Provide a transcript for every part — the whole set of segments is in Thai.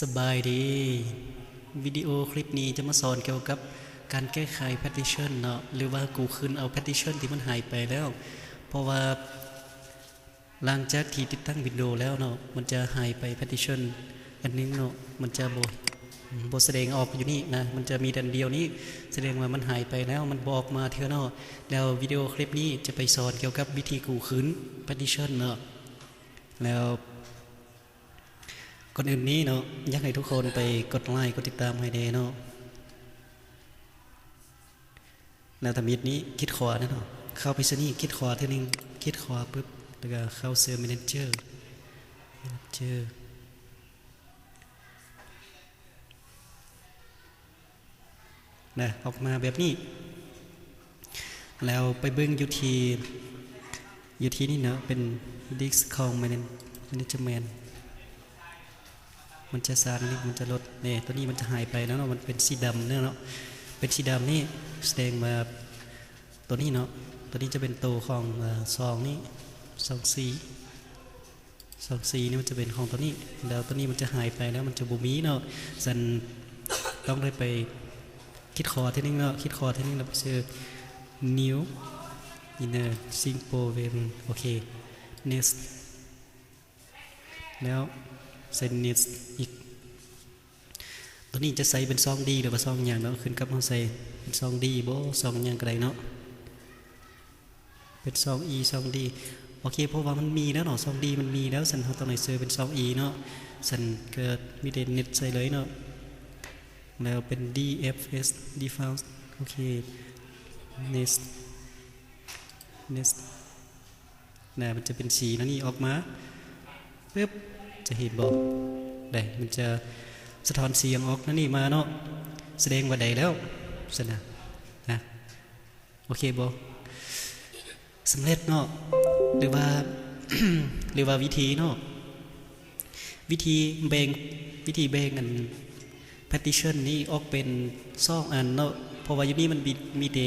สบายดีวิดีโอคลิปนี้จะมาสอนเกี่ยวกับการแก้ไข partition เนาะหรือว่ากูคืนเอา partition ที่มันหายไปแล้วเพราะว่าหลังจากที่ติดตั้งวิดีโอแล้วเนาะมันจะหายไป partition อันนึงเนาะมันจะบ่แสดงออกอยู่นี่นะมันจะมีดันเดียวนี้แสดงว่ามันหายไปแล้วมันบอกมาเท่าเนาะแล้ววิดีโอคลิปนี้จะไปสอนเกี่ยวกับวิธีกูคืน partition เนาะแล้วก่อนอื่นนี้เนาะอยากให้ทุกคนไปกดไลค์กดติดตามให้เดเนาะแล้วทำมิดนี้คิดขวาเนาะเข้าไปซะนี่คิดขวาเท่านึงคิดขวาปุ๊บแล้วก็เข้าเซอร์แมเนเจอร์นะออกมาแบบนี้แล้วไปเบิ้งอยู่ที่นี่เนาะเป็นดิสคองแมเนจเมนต์มันจะสร้างนี่มันจะลดเนี่ยตัวนี้มันจะหายไปแล้วเนาะมันเป็นสีดำเนาะเป็นสีดำนี่แสดงมาตัวนี้เนาะตัวนี้จะเป็นตัวของซองนี่ซองสีนี่มันจะเป็นของตัวนี้แล้วตัวนี้มันจะหายไปแล้วมันจะบูมีเนาะสันต้องได้ไปคิดคอเทนึงเนาะคิดคอเทนึงเราไปเจอ new inner simple way โอเค next แล้วเซนนิสอีกตัวนี้จะใส่เป็นซองดีหรือว่าซองอย่างเนาะขึ้นกับเราใส่เป็นซองดีบ่ซองอย่างก็ได้เนาะเป็นซอง E ซองดีโอเคเพราะว่ามันมีแล้วเนาะซองดีมันมีแล้วสันเขาต้องไหนเซอร์เป็นซอง E เนาะสันเกิดมีเดนเน็ตใส่เลยเนาะแล้วเป็น DFS default โอเค next นะมันจะเป็นสีนั่นนี่ออกมาปึ๊บจะเห็นบอกได้มันจะสะท้อนเสียงออกนั่นนี่มาเนาะแสดงว่าได้แล้วสนะโอเคบอกสำเร็จเนาะหรือว่า วิธีเนาะวิธีแบ่งกัน partition นี้ออกเป็น2อันเนาะเพราะว่าอยู่นี่มันมีเด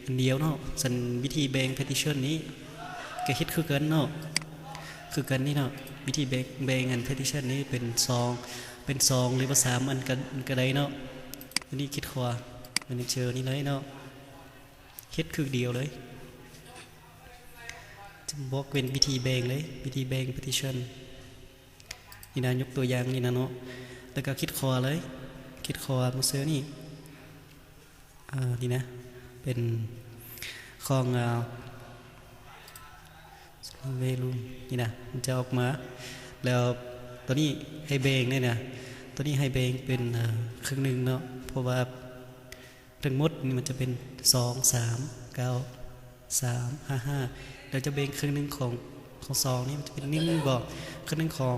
อันเดียวเนาะสันวิธีแบ่ง partition นี้ก็คิดคือกันเนาะคือกันนี่เนาะวิธีแบ่งอัน partition นี้เป็น2หรือว่า3อันก็ได้เนาะอันนี้คิดขวาอันนี้เจอนี่เลยเนาะคิดคือเดียวเลยจะบอกเป็นวิธีแบ่งเลยวิธีแบ่ง partition นี่นะยกตัวอย่างนี่นะเนาะแล้วก็คิดขวาเลยคิดขวามาเซอร์นี่นี่นะเป็นของเวลูนี่นะมันจะออกมาแล้วตัวนี้ให้เบงเนี่ยนะตัวนี้ให้เบงเป็นครึ่งหนึ่งเนาะเพราะว่าทั้งหมดนี่มันจะเป็น2 3 9 3 5 5เราจะเบงครึ่งหนึ่งของ2นี่มันจะเป็น1บอกครึ่งหนึ่งของ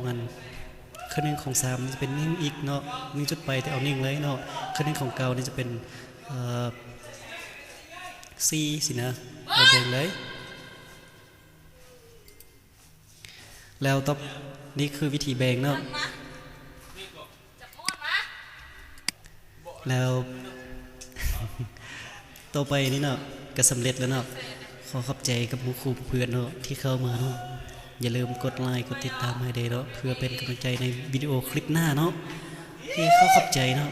ครึ่งหนึ่งของ3นี่จะเป็น1อีกเนาะ1จุดไปแต่เอา1เลยเนาะครึ่งหนึ่งของ9นี่จะเป็นC สินะเราเบงเลยแล้วต่อนี่คือวิธีแบ่งเนาะแล้วต่อไปนี่เนาะก็สำเร็จแล้วเนาะขอขอบใจกับหมู่คู่เพื่อนเนาะที่เข้ามาเนาะอย่าลืมกดไลค์กดติดตามให้ได้เนาะเพื่อเป็นกำลังใจในวิดีโอคลิปหน้าเนาะที่ขอขอบใจเนาะ